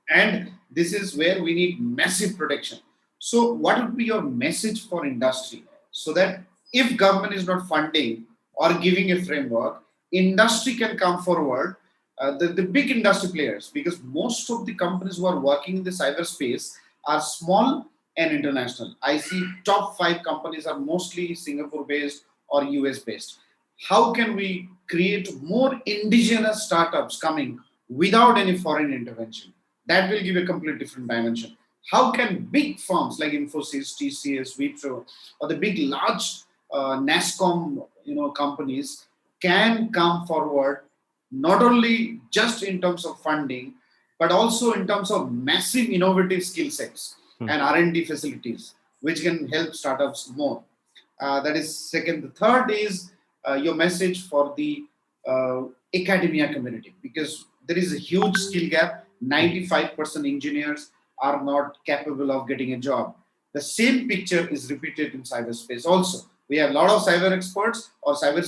S1: And this is where we need massive protection. So what would be your message for industry, so that if government is not funding or giving a framework, industry can come forward, the big industry players, because most of the companies who are working in the cyberspace are small and international. I see top 5 companies are mostly Singapore based or US based. How can we create more indigenous startups coming without any foreign intervention? That will give a completely different dimension. How can big firms like Infosys, TCS, Wipro, or the big large NASCOM companies can come forward, not only just in terms of funding, but also in terms of massive innovative skill sets and R&D facilities, which can help startups more. That is second. The third is your message for the academia community, because there is a huge skill gap. 95% engineers are not capable of getting a job. The same picture is repeated in cyberspace also. We have a lot of cyber experts or cyber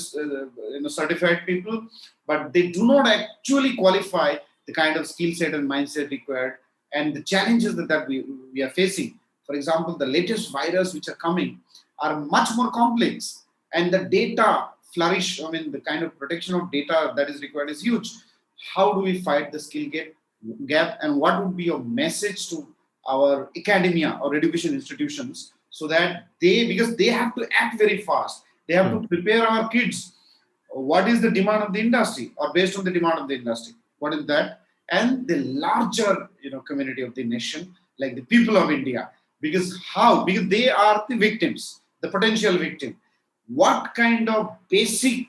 S1: certified people, but they do not actually qualify the kind of skill set and mindset required, and the challenges that we are facing. For example, the latest virus which are coming are much more complex, and the data flourish. I mean, the kind of protection of data that is required is huge. How do we fight the skill gap, and what would be your message to our academia or education institutions, so that because they have to act very fast, they have to prepare our kids. What is the demand of the industry, or based on the demand of the industry, what is that? And the larger community of the nation, like the people of India, because they are the victims, the potential victim. What kind of basic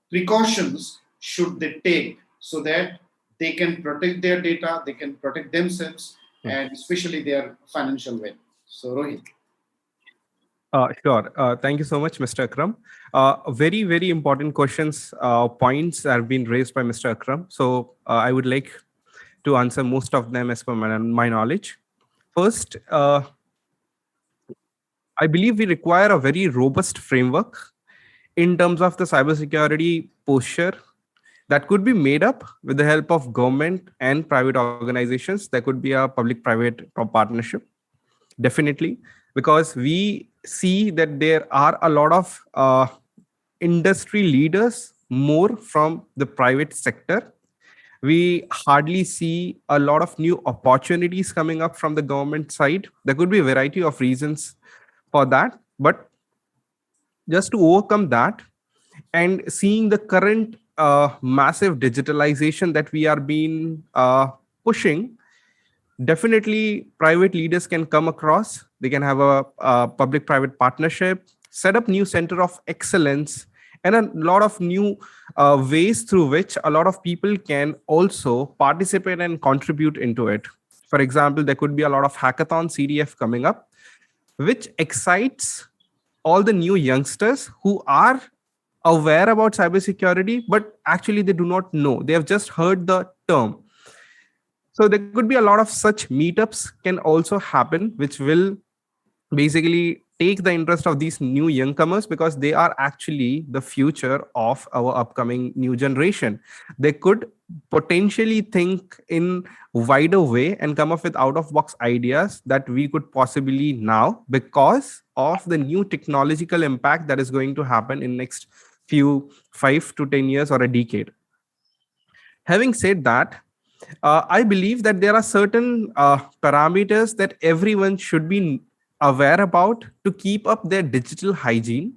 S1: precautions should they take so that they can protect their data, they can protect themselves, and especially their financial wealth? So, Rohit.
S2: Sure. Thank you so much, Mr. Akram. Very, very important questions, points have been raised by Mr. Akram. So I would like to answer most of them as per my knowledge. First, I believe we require a very robust framework in terms of the cybersecurity posture that could be made up with the help of government and private organizations. There could be a public-private partnership, definitely, because we see that there are a lot of industry leaders more from the private sector. We hardly see a lot of new opportunities coming up from the government side. There could be a variety of reasons for that, but just to overcome that, and seeing the current massive digitalization that we are being pushing, definitely private leaders can come across. They can have a public-private partnership, set up new center of excellence, and a lot of new ways through which a lot of people can also participate and contribute into it. For example, there could be a lot of hackathon CDF coming up, which excites all the new youngsters who are aware about cybersecurity, but actually they do not know. They have just heard the term. So there could be a lot of such meetups can also happen, which will basically take the interest of these new newcomers, because they are actually the future of our upcoming new generation. They could potentially think in wider way and come up with out of box ideas that we could possibly now, because of the new technological impact that is going to happen in next few 5 to 10 years or a decade. Having said that, I believe that there are certain parameters that everyone should be aware about to keep up their digital hygiene.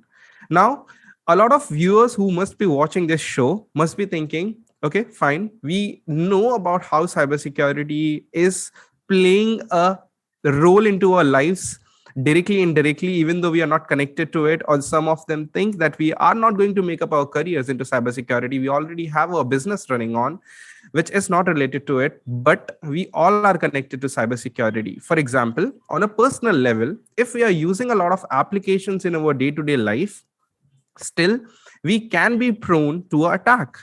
S2: Now, a lot of viewers who must be watching this show must be thinking, okay, fine, we know about how cybersecurity is playing a role into our lives directly, indirectly, even though we are not connected to it. Or some of them think that we are not going to make up our careers into cybersecurity. We already have a business running on, which is not related to it, but we all are connected to cybersecurity. For example, on a personal level, if we are using a lot of applications in our day-to-day life, still we can be prone to attack.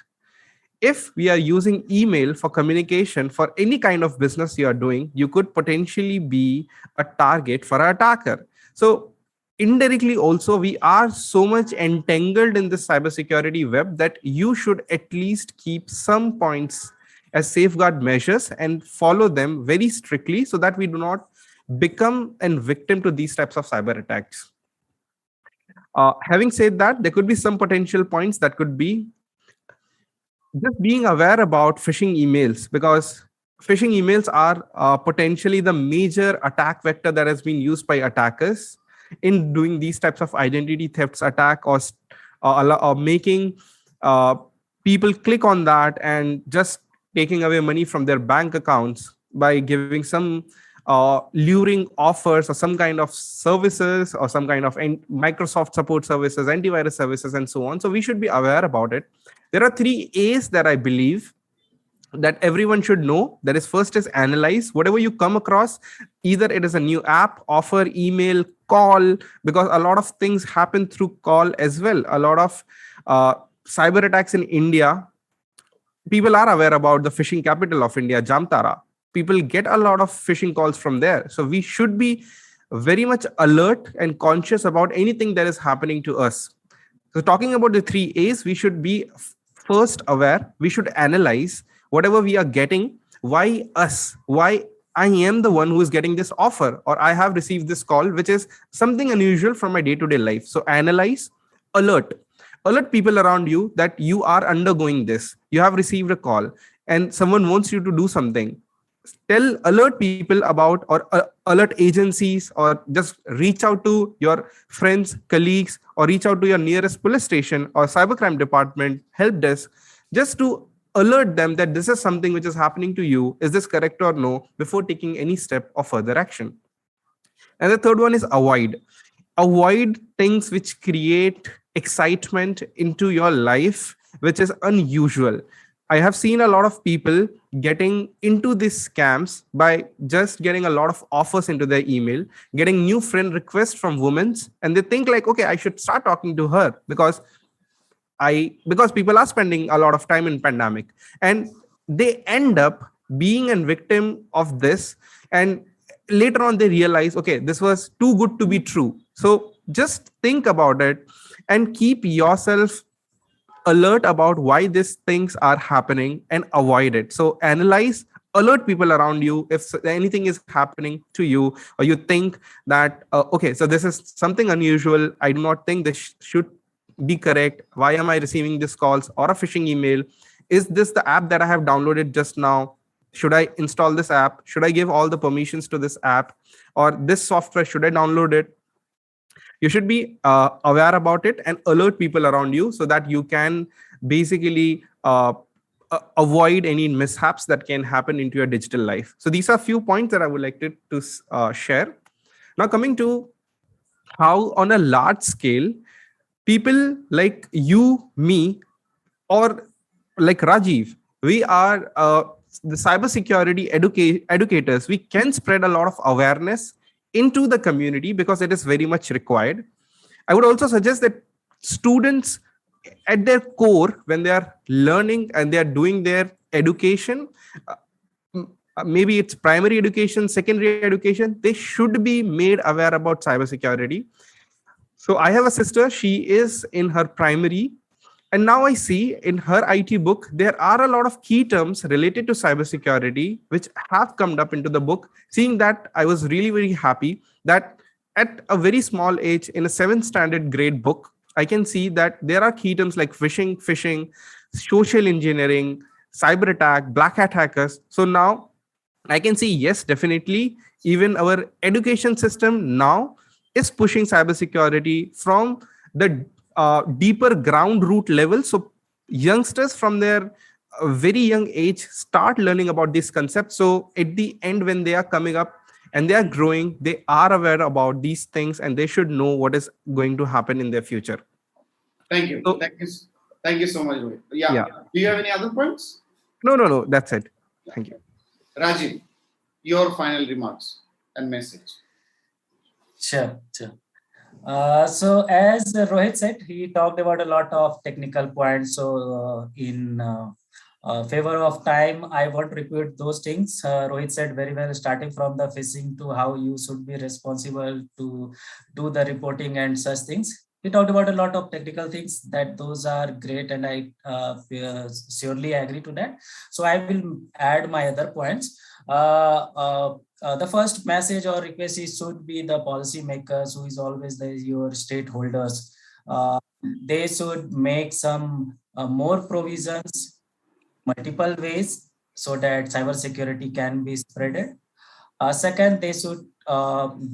S2: If we are using email for communication for any kind of business you are doing, you could potentially be a target for an attacker. So indirectly also, we are so much entangled in this cybersecurity web that you should at least keep some points as safeguard measures and follow them very strictly, so that we do not become a victim to these types of cyber attacks. Having said that, there could be some potential points that could be just being aware about phishing emails, because phishing emails are potentially the major attack vector that has been used by attackers in doing these types of identity thefts attack, or making people click on that and just taking away money from their bank accounts by giving some luring offers or some kind of services or some kind of Microsoft support services, antivirus services, and so on. So we should be aware about it. There are 3 A's that I believe that everyone should know. That is, first is analyze whatever you come across. Either it is a new app, offer, email, call, because a lot of things happen through call as well. A lot of cyber attacks in India people are aware about the fishing capital of India, Jamtara. People get a lot of phishing calls from there. So we should be very much alert and conscious about anything that is happening to us. So talking about the 3 A's, we should be first aware. We should analyze whatever we are getting. Why us? Why I am the one who is getting this offer, or I have received this call, which is something unusual from my day-to-day life. So analyze, alert. Alert people around you that you are undergoing this. You have received a call and someone wants you to do something. Alert people about, or alert agencies, or just reach out to your friends, colleagues, or reach out to your nearest police station or cybercrime department help desk, just to alert them that this is something which is happening to you. Is this correct or no, before taking any step of further action? And the third one is avoid things which create excitement into your life, which is unusual. I have seen a lot of people getting into these scams by just getting a lot of offers into their email, getting new friend requests from women, and they think like, okay, I should start talking to her because people are spending a lot of time in pandemic, and they end up being a victim of this. And later on they realize, okay, this was too good to be true. So just think about it and keep yourself alert about why these things are happening and avoid it. So analyze, alert people around you if anything is happening to you, or you think that okay, so this is something unusual, I do not think this should be correct. Why am I receiving these calls or a phishing email? Is this the app that I have downloaded just now? Should I install this app? Should I give all the permissions to this app? Or this software, should I download it? You should be aware about it and alert people around you so that you can basically avoid any mishaps that can happen into your digital life. So these are a few points that I would like to share. Now coming to how on a large scale, people like you, me, or like Rajiv, we are the cybersecurity educators. We can spread a lot of awareness into the community because it is very much required. I would also suggest that students at their core, when they are learning and they are doing their education, maybe it's primary education, secondary education, they should be made aware about cybersecurity. So I have a sister, she is in her primary, and now I see in her IT book, there are a lot of key terms related to cybersecurity, which have come up into the book. Seeing that, I was really, very happy that at a very small age, in a 7th standard grade book, I can see that there are key terms like phishing, social engineering, cyber attack, black hat hackers. So now I can see, yes, definitely, even our education system now is pushing cybersecurity from the deeper ground root level. So youngsters from their very young age start learning about this concept. So at the end, when they are coming up and they are growing, they are aware about these things and they should know what is going to happen in their future.
S1: Thank you.
S2: So,
S1: thank you so much, Rohit. Yeah. Do you have any other points?
S2: No. That's it. Thank you.
S1: Rajiv, your final remarks and message.
S3: Sure. So as Rohit said, he talked about a lot of technical points. So in favor of time, I won't repeat those things. Rohit said very well, starting from the phishing to how you should be responsible to do the reporting and such things. He talked about a lot of technical things that those are great, and I surely agree to that. So I will add my other points. The first message or request is should be the policymakers, who is always your stakeholders. They should make some more provisions, multiple ways, so that cybersecurity can be spreaded. Second, they should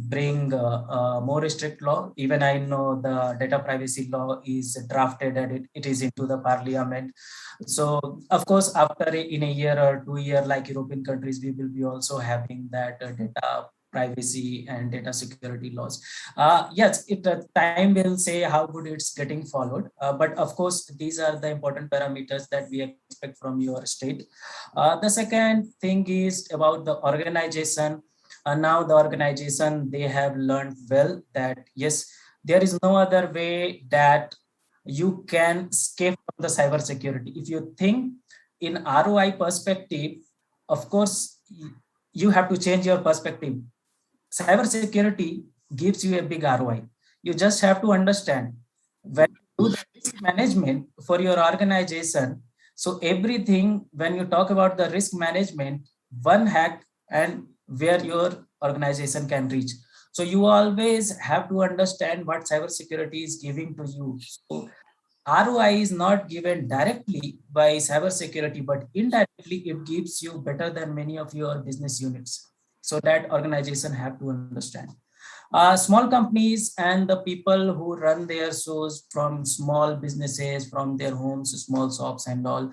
S3: bring more strict law. Even I know the data privacy law is drafted and it is into the parliament. So of course, after in a year or 2 year, like European countries, we will be also having that data privacy and data security laws. Yes, time will say how good it's getting followed. But of course, these are the important parameters that we expect from your state. The second thing is about the organization. Now the organization, they have learned well that yes, there is no other way that you can escape from the cybersecurity. If you think in ROI perspective, of course, you have to change your perspective. Cybersecurity gives you a big ROI. You just have to understand when you do the risk management for your organization. So everything, when you talk about the risk management, one hack and where your organization can reach. So you always have to understand what cybersecurity is giving to you. So ROI is not given directly by cybersecurity, but indirectly it gives you better than many of your business units. So that organization have to understand. Small companies and the people who run their shows from small businesses, from their homes, small shops and all,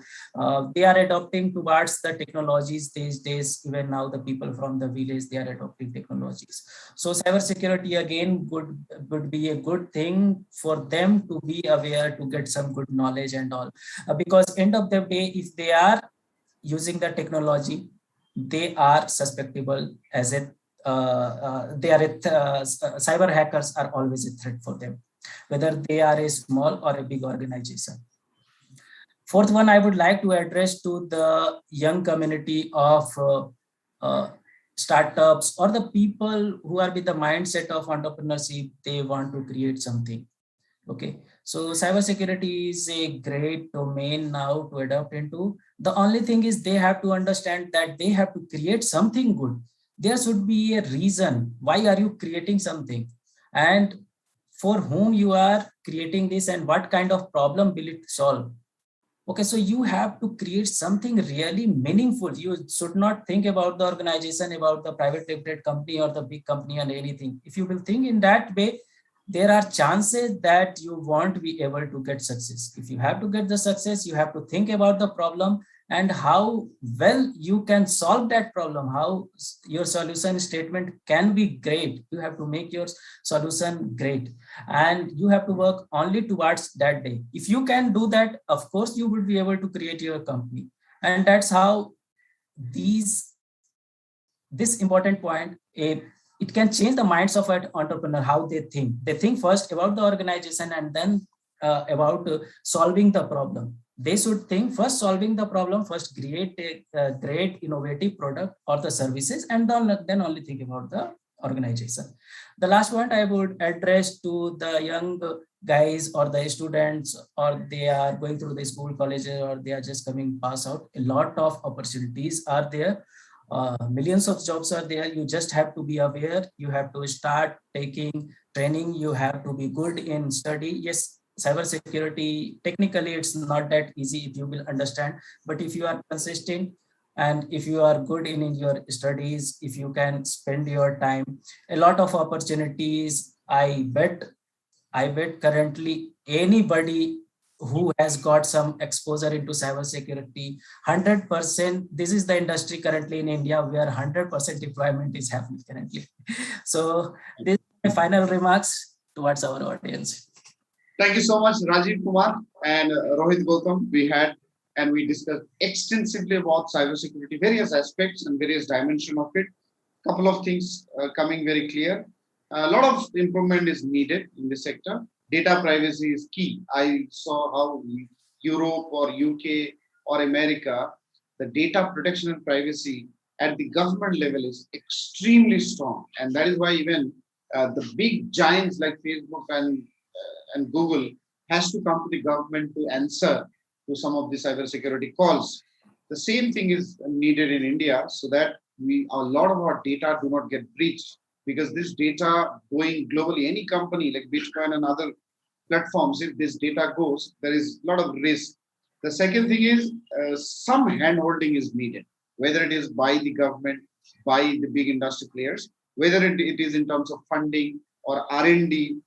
S3: they are adopting towards the technologies these days. Even now, the people from the village, they are adopting technologies. So cybersecurity again would be a good thing for them to be aware, to get some good knowledge and all. Because end of the day, if they are using the technology, they are susceptible as a cyber hackers are always a threat for them, whether they are a small or a big organization. Fourth one, I would like to address to the young community of startups or the people who are with the mindset of entrepreneurship. They want to create something. Okay, so cybersecurity is a great domain now to adopt into. The only thing is they have to understand that they have to create something good. There should be a reason. Why are you creating something? And for whom you are creating this and what kind of problem will it solve? Okay, so you have to create something really meaningful. You should not think about the organization, about the private limited company or the big company and anything. If you will think in that way, there are chances that you won't be able to get success. If you have to get the success, you have to think about the problem and how well you can solve that problem, how your solution statement can be great. You have to make your solution great and you have to work only towards that day. If you can do that, of course, you will be able to create your company. And that's how this important point, it can change the minds of an entrepreneur, how they think. They think first about the organization and then about solving the problem. They should think first solving the problem, first create a great innovative product or the services, and then only think about the organization. The last point I would address to the young guys or the students, or they are going through the school, colleges, or they are just coming pass out. A lot of opportunities are there. Millions of jobs are there. You just have to be aware. You have to start taking training. You have to be good in study. Yes, cybersecurity, technically it's not that easy if you will understand, but if you are consistent and if you are good in your studies, if you can spend your time, a lot of opportunities. I bet currently anybody who has got some exposure into cybersecurity, 100%, this is the industry currently in India where 100% deployment is happening currently. So this is my final remarks towards our audience.
S1: Thank you so much, Rajiv Kumar and Rohit Gautam. We discussed extensively about cybersecurity, various aspects and various dimensions of it. Couple of things coming very clear. A lot of improvement is needed in this sector. Data privacy is key. I saw how Europe or UK or America, the data protection and privacy at the government level is extremely strong. And that is why even the big giants like Facebook and Google has to come to the government to answer to some of the cybersecurity calls. The same thing is needed in India so that a lot of our data do not get breached, because this data going globally, any company like Bitcoin and other platforms, if this data goes, there is a lot of risk. The second thing is some hand-holding is needed, whether it is by the government, by the big industry players, whether it is in terms of funding or R&D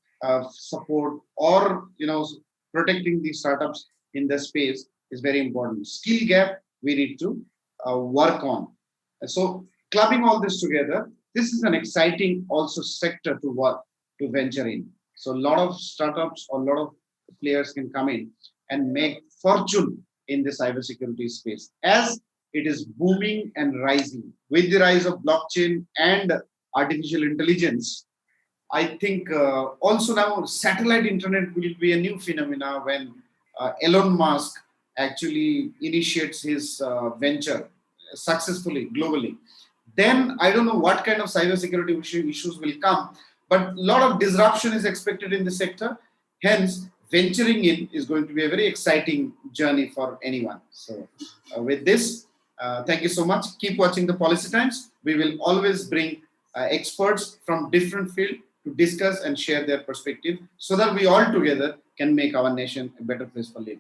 S1: support, or protecting the startups in the space is very important. Skill gap we need to work on. So clubbing all this together, this is an exciting also sector to work, to venture in. So a lot of startups or a lot of players can come in and make fortune in the cybersecurity space as it is booming and rising. With the rise of blockchain and artificial intelligence, I think also now satellite internet will be a new phenomena when Elon Musk actually initiates his venture successfully globally, then I don't know what kind of cybersecurity issues will come, but a lot of disruption is expected in the sector. Hence, venturing in is going to be a very exciting journey for anyone. So, with this, thank you so much. Keep watching the Policy Times. We will always bring experts from different fields to discuss and share their perspective so that we all together can make our nation a better place for living.